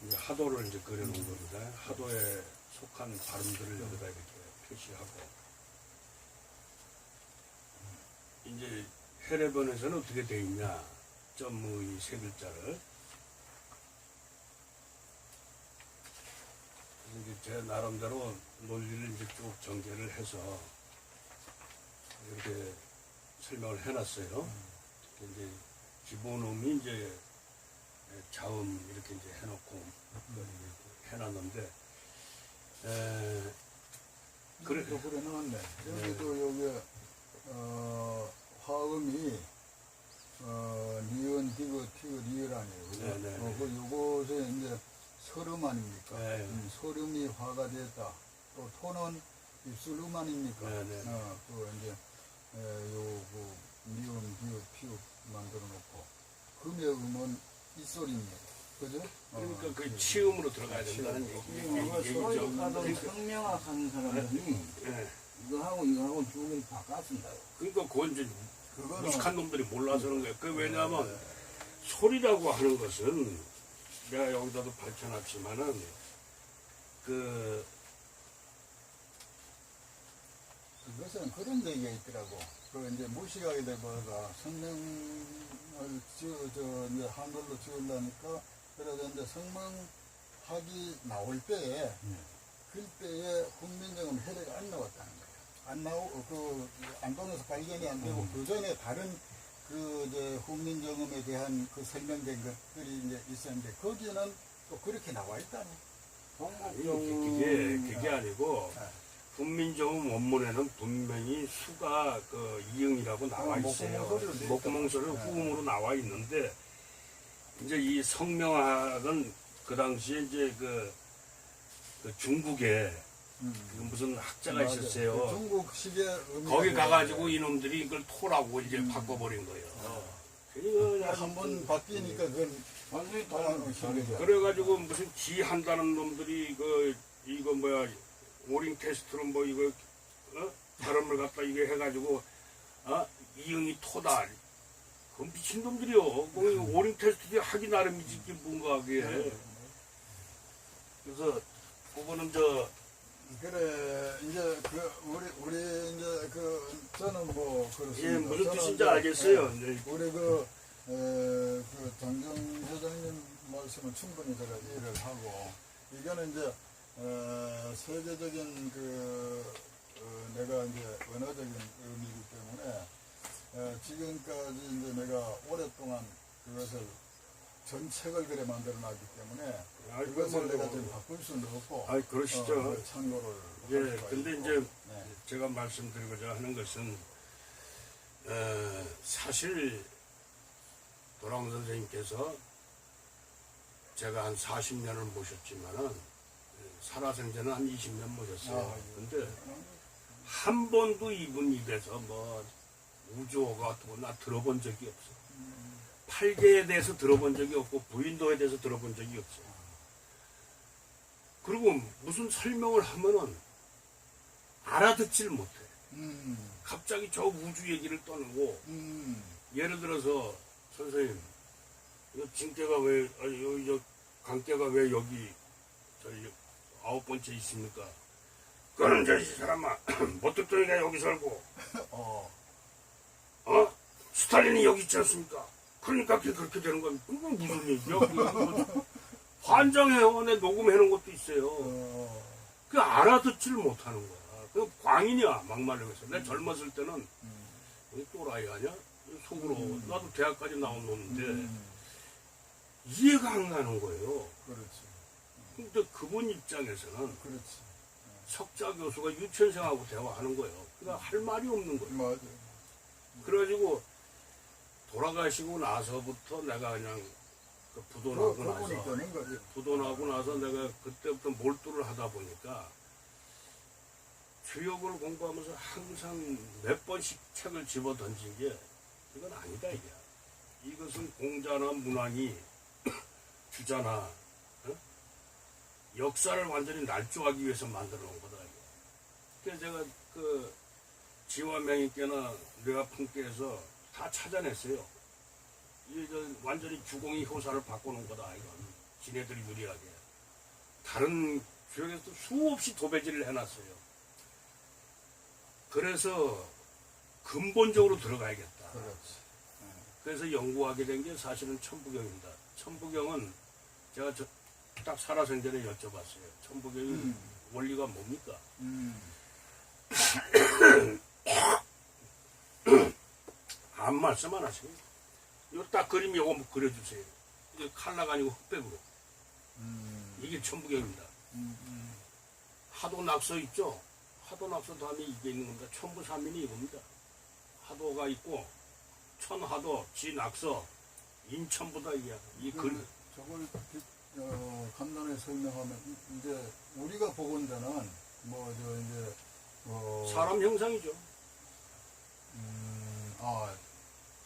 이제 하도를 이제 그려놓은 겁니다. 하도에 속한 발음들을 여기다 이렇게 표시하고, 이제 해례본에서는 어떻게 되어 있냐? 점의 세 글자를 이제 제 나름대로 논리를 이제 쭉 전개를 해서 이렇게 설명을 해놨어요. 이제 기본음이 이제 자음 이렇게 이제 해놓고 이렇게 해놨는데, 그래. 여기도 그래 나왔네. 여기도 여기 화음이 니은, 디귿, 티귿, 리을 아니에요. 그죠? 네. 요것에 이제 설음 아닙니까? 네. 설음이 화가 됐다. 또 토는 입술음 아닙니까? 네. 이제 미음, 디귿, 피읍 만들어 놓고, 금의 음은 이소리입니다. 그죠? 그러니까 그 치음으로 들어가야 된다는 이거 얘기죠. 서울가도 성명학 하는 사람들이 예. 이거하고 두 개를 바꿨습니다. 그러니까 그건 이제 그거는 무식한 놈들이 몰라서 그런 거예요. 그 왜냐하면 소리라고 하는 것은 내가 여기다도 밝혀놨지만은 그것은 그런 얘기가 있더라고. 이제 무식하게 돼버려가 성명을 이제 한글로 지으려니까, 그래서 이제 성명학이 나올 때에, 그때에 훈민정음 해례가 안 나왔다는 거예요. 안동에서 발견이 안 되고, 그 전에 다른 이제 훈민정음에 대한 설명된 것들이 이제 있었는데, 거기는 또 그렇게 나와 있다니. 그게 아니고 분민정음 원문에는 분명히 수가 그 이응이라고 나와 있어요. 목구멍 소리는 후음으로 나와 있는데 이제 이 성명학은 그 당시에 이제 그 중국에 그 무슨 학자가 맞아. 있었어요. 그 중국식의 거기 가가지고 이놈들이 이걸 토라고 이제 바꿔버린 거예요. 그러니까 한번 바뀌니까 그건 완전히 다르죠. 그래가지고 무슨 지 한다는 놈들이 이거 뭐야 오링 테스트로 뭐 이거 발음을 갖다 이게 해가지고 이응이 토다. 그건 미친 놈들이요. 그 오링 테스트 하기 나름이지 이게 뭔가 그게. 그래서 그거는 그래 이제 우리 이제 저는 뭐 그렇습니다. 예, 무슨 저는 뜻인지 이제, 알겠어요. 우리 장정 회장님 말씀은 충분히 제가 이해를 하고 이거는 이제 세계적인 내가 이제 언어적인 의미이기 때문에 지금까지 이제 내가 오랫동안 그것을 전책을 그래 만들어 놨기 때문에 그것을 내가 좀 바꿀 수는 없고. 아이 그러시죠. 참고를. 예, 근데 있고. 이제 네. 제가 말씀드리고자 하는 것은 사실 도랑 선생님께서 제가 한 40년을 모셨지만은 살아생전은 한 20년 모셨어요. 근데 한 번도 이분 입에서 뭐 우주호가 어떻고 나 들어본 적이 없어. 팔계에 대해서 들어본 적이 없고 부인도에 대해서 들어본 적이 없어. 그리고 무슨 설명을 하면은 알아듣질 못해. 갑자기 저 우주 얘기를 떠나고 예를 들어서 선생님 이 징대가 왜 여기 저 강대가 왜 여기 저기 9번째 있습니까? 그는 저 이 사람아 못듣더니가 여기 살고 스탈린이 여기 있지 않습니까? 그러니까 그렇게 되는 겁니다. 그건 무슨 얘기야? 환장해요. 내 녹음해놓은 것도 있어요. 그 알아듣지를 못하는 거야. 그 광인이야 막말로 해서. 내가 젊었을 때는 또라이 아니야? 속으로 나도 대학까지 나온 놈인데 이해가 안 가는 거예요. 그렇지. 근데 그분 입장에서는 그렇지. 석자 교수가 유치원생하고 대화하는 거예요. 그러니까 할 말이 없는 거예요. 맞아. 그래가지고 돌아가시고 나서부터 내가 그냥 부도나고 나서 되는 거지. 부도나고 나서 내가 그때부터 몰두를 하다 보니까 주역을 공부하면서 항상 몇 번씩 책을 집어 던진 게 이건 아니다 이게. 이것은 공자나 문왕이 주자나 역사를 완전히 날조하기 위해서 만들어 놓은 거다 이게. 그래서 제가 지화명인께나 뇌아풍께에서 다 찾아냈어요. 이게 완전히 주공이 효사를 바꿔놓은 거다 이건. 지네들이 유리하게. 다른 주역에서도 수없이 도배질을 해놨어요. 그래서 근본적으로 들어가야겠다. 그렇지. 그래서 연구하게 된 게 사실은 천부경입니다. 천부경은 제가 딱 살아생전에 여쭤봤어요. 천부경이 원리가 뭡니까? 아무 말씀 안 하시고 요 딱 그림 요거 뭐 그려주세요. 이게 칼라가 아니고 흑백으로. 이게 천부경입니다. 하도 낙서 있죠? 하도 낙서 다음에 이게 있는 겁니다. 천부삼인이 이겁니다. 하도가 있고 천하도, 지낙서, 인천부다 이게. 이 글. 저걸 간단히 설명하면 이제 우리가 보건대는 사람 형상이죠.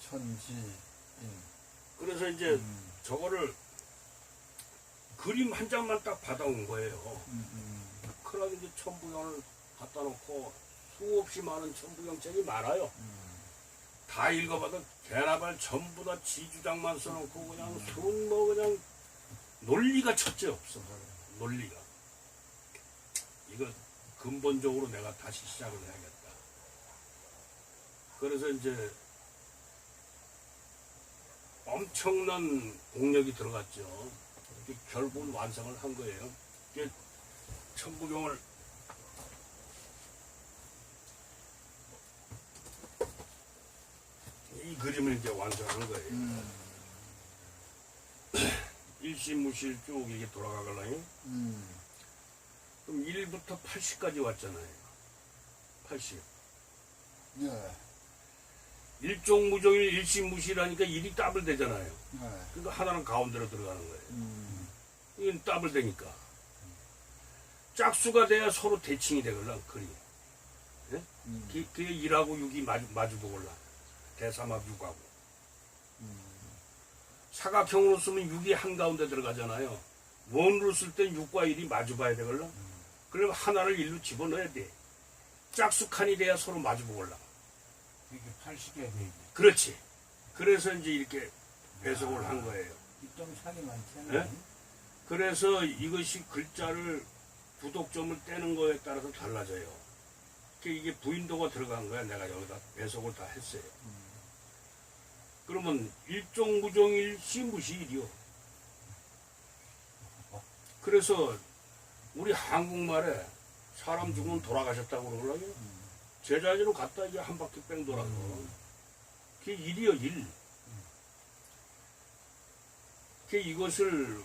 천지인. 그래서 이제 저거를 그림 한 장만 딱 받아온 거예요. 그러고 이제 천부경을 갖다 놓고 수없이 많은 천부경 책이 많아요. 다 읽어봐도 개나발 전부 다 지주장만 써놓고 그냥 그냥 논리가 첫째 없어. 논리가. 이거 근본적으로 내가 다시 시작을 해야겠다. 그래서 이제 엄청난 공력이 들어갔죠. 결국은 완성을 한 거예요. 이게 천부경을 이 그림을 이제 완성한 거예요. 일시무실 쭉 이게 돌아가걸라요. 그럼 1부터 80까지 왔잖아요. 80. 예. 일종무종일 일시무시라니까 일이 더블 되잖아요. 예. 그러니까 하나는 가운데로 들어가는 거예요. 이건 더블 되니까. 짝수가 돼야 서로 대칭이 되걸라, 그리. 예? 그게 1하고 6이 마주보걸라. 대삼합 6하고. 사각형으로 쓰면 6이 한가운데 들어가잖아요. 원으로 쓸 땐 6과 1이 마주봐야 되걸라. 그러면 하나를 1로 집어넣어야 돼. 짝수 칸이 돼야 서로 마주보걸라. 이게 80이야 되지. 그렇지. 그래서 이제 이렇게 배속을 한 거예요. 2.4이 많잖아. 예? 그래서 이것이 글자를 부독점을 떼는 거에 따라서 달라져요. 이게 부인도가 들어간 거야. 내가 여기다 배속을 다 했어요. 그러면 일종무종일 시무시일이요. 그래서 우리 한국말에 사람 죽으면 돌아가셨다고 그러려고요. 제자리로 갔다 이제 한 바퀴 뺑 돌아서. 그게 일이요, 일. 이것을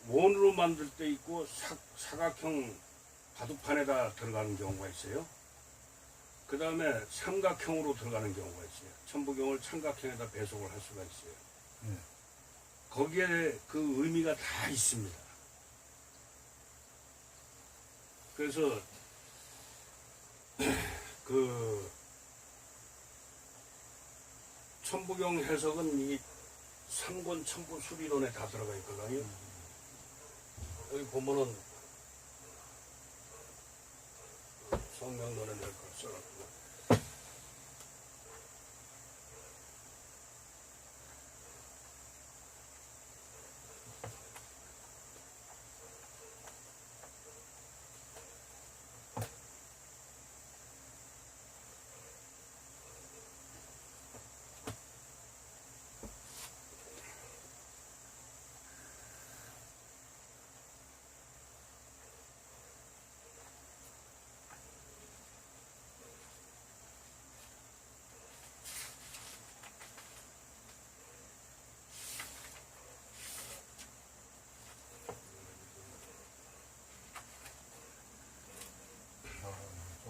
원으로 만들 때 있고 사각형 바둑판에다 들어가는 경우가 있어요. 그 다음에 삼각형으로 들어가는 경우가 있어요. 천부경을 삼각형에다 배속을 할 수가 있어요. 거기에 그 의미가 다 있습니다. 그래서 그 천부경 해석은 이 삼권 천부 수리론에 다 들어가 있거든요. 여기 보면은 성명론에 낼 걸 써놨고.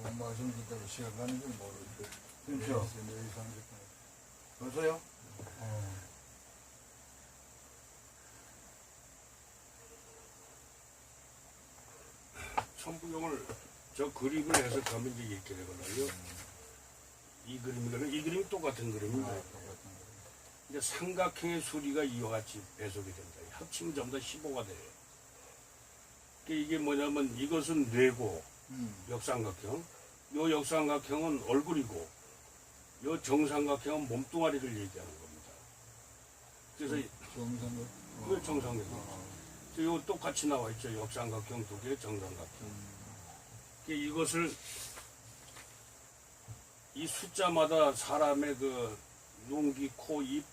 좋은 말씀 듣다가 시간 가는 줄 모르겠어요. 그렇죠. 내일 30분. 벌써요? 천부경을 저 그림을 해석하면 이제 이렇게 되거든요. 이 그림이 똑같은 그림인데 이제 삼각형의 수리가 이와 같이 배속이 된다. 합치면 전부 다 15가 돼요. 이게 뭐냐면 이것은 뇌고 역삼각형, 요 역삼각형은 얼굴이고 요 정삼각형은 몸뚱아리를 얘기하는 겁니다. 그래서 정상도. 그 정삼각형. 요 똑같이 나와 있죠. 역삼각형 두 개, 정삼각형. 이것을 이 숫자마다 사람의 그 눈기, 코, 입,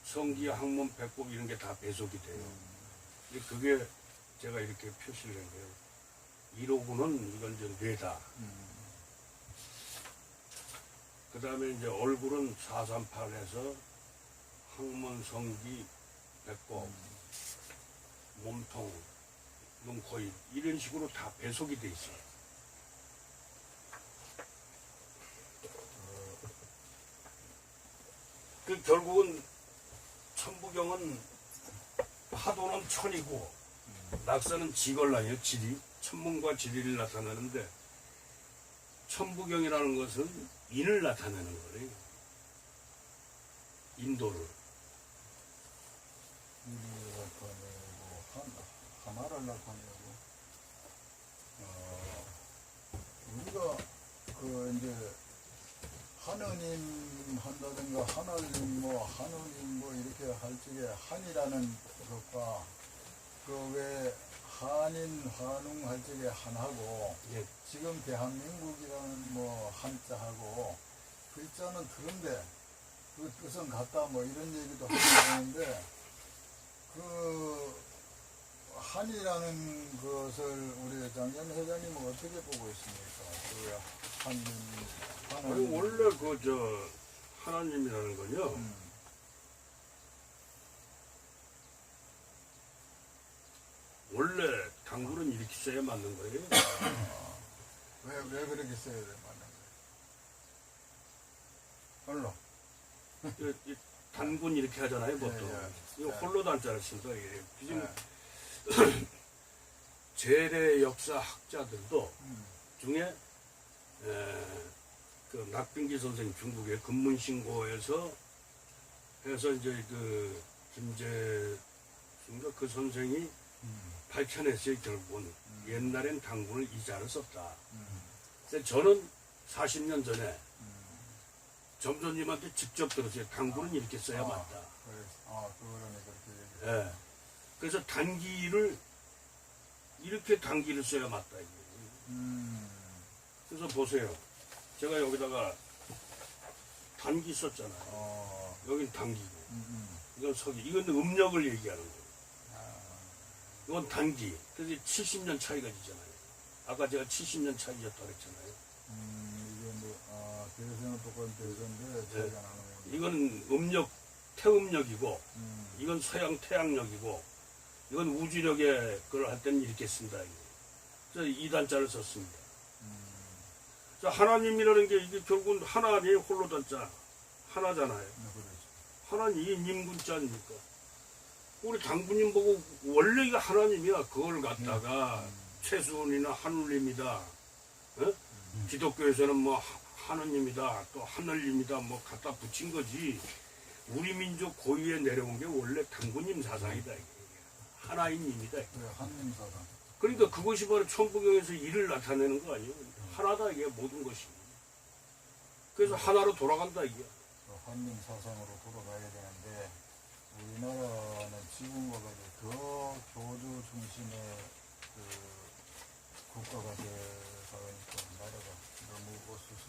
성기, 항문, 배꼽 이런 게 다 배속이 돼요. 근데 그게 제가 이렇게 표시를 한 거예요. 1호구는 이건 이제 뇌다. 그 다음에 이제 얼굴은 438에서 항문, 성기, 배꼽, 몸통, 눈, 코, 입 이런 식으로 다 배속이 돼 있어요. 그 결국은 천부경은 파도는 천이고 낙서는 지걸라요. 지리, 천문과 지리를 나타내는데 천부경이라는 것은 인을 나타내는 거예요. 인도를. 일을 나타내고 하나를 나타내고 우리가 그 이제 하느님 한다든가 하나님 뭐 하느님 뭐 이렇게 할 적에 한이라는 것과 그 외 한인 한웅 할 적에 한하고 예. 지금 대한민국이라는 뭐 한자하고 글자는 다른데 그 뜻은 같다 뭐 이런 얘기도 하는데 그 한이라는 것을 우리 장현 회장님은 어떻게 보고 있습니까? 그 한인 아니, 원래 하나님이라는 건요. 원래 당구는 이렇게 써야 맞는 거예요. 왜 그렇게 써야 돼 맞는 거예요? 홀로. 이 단군 이렇게 하잖아요, 보통. 예, 예. 이거 홀로 단자를 쓴다, 이게. 지금 예. 재래 역사 학자들도 음. 중에, 그 낙빙기 선생 중국의 근문신고에서 해서 이제 그 김재순가 그 선생이 밝혀냈어요, 결국은. 옛날엔 단군을 이자를 썼다. 그래서 저는 40년 전에 점선님한테 직접 들었어요. 단군은 이렇게 써야 맞다. 그거는 그렇게 얘기해. 예. 그래서 단기를 이렇게 단기를 써야 맞다. 이게. 그래서 보세요. 제가 여기다가 단기 썼잖아요. 여긴 단기고, 이건 서기. 이건 음력을 얘기하는 거예요. 이건 단기. 그래서 70년 차이가 지잖아요. 아까 제가 70년 차이였다 그랬잖아요. 이게 뭐, 대세는 똑같은 대세인데, 차이가 나는 거죠. 이건 음력, 태음력이고, 이건 서양 태양력이고, 이건 우주력에 그걸 할 때는 이렇게 쓴다. 이게. 그래서 이단자를 썼습니다. 그래서 하나님이라는 게 이게 결국은 하나님의 홀로 단자. 하나잖아요. 그렇죠. 하나님이 님군자 아닙니까? 우리 당부님 보고 원래 이거 하나님이야. 그걸 갖다가 최수원이나 하늘님이다. 어? 기독교에서는 뭐 하느님이다. 또 하늘님이다. 뭐 갖다 붙인 거지. 우리 민족 고유에 내려온 게 원래 당부님 사상이다. 이게. 하나인 님이다. 한림사상. 그러니까 그것이 바로 천부경에서 일을 나타내는 거 아니에요. 하나다 이게 모든 것이. 그래서 하나로 돌아간다 이게. 한림사상으로 돌아가야 되는데, 우리나라는 지금과 같이 더 교주 중심의 그 국가가 되다 보니까 나라가 너무 어수선.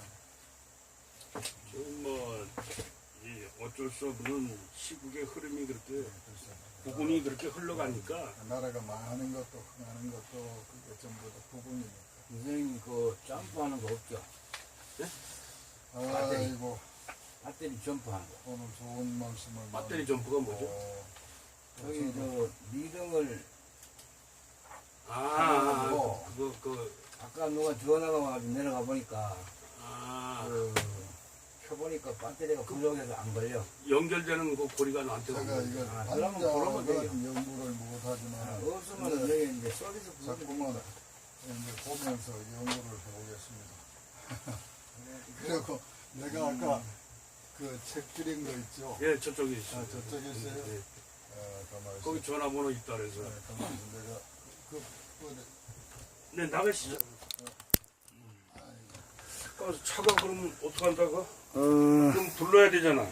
지금 뭐, 이 어쩔 수 없는 시국의 흐름이 그렇게, 글쎄, 부분이 그렇게 흘러가니까, 나라가 많은 것도 많은 것도 그게 전부 다 부분이니까. 선생님 그 점프하는 거 없죠? 아이고, 배터리 점프하는 거. 오늘 좋은 말씀을. 배터리 점프가 뭐죠? 저기 저 미등을 아까 누가 전화가 와가지고 내려가 보니까 그 켜보니까 배터리가 부족해서 안 걸려. 연결되는 그 고리가 나한테 제가 오는 이거 거야. 그러면 그러면 돼요. 연구를 못하지만 없으면 여기 이제 서비스 자꾸만 이제 보면서 연구를 해보겠습니다. 그리고 내가 아까 그 책 드린 거 있죠? 예, 저쪽에 있어요. 저쪽에 있어요? 예. 가만히 거기 전화번호 있다 그래서. 가만히 내가 네, 나가시죠. 차가 그럼 어떡한다고? 그럼 불러야 되잖아.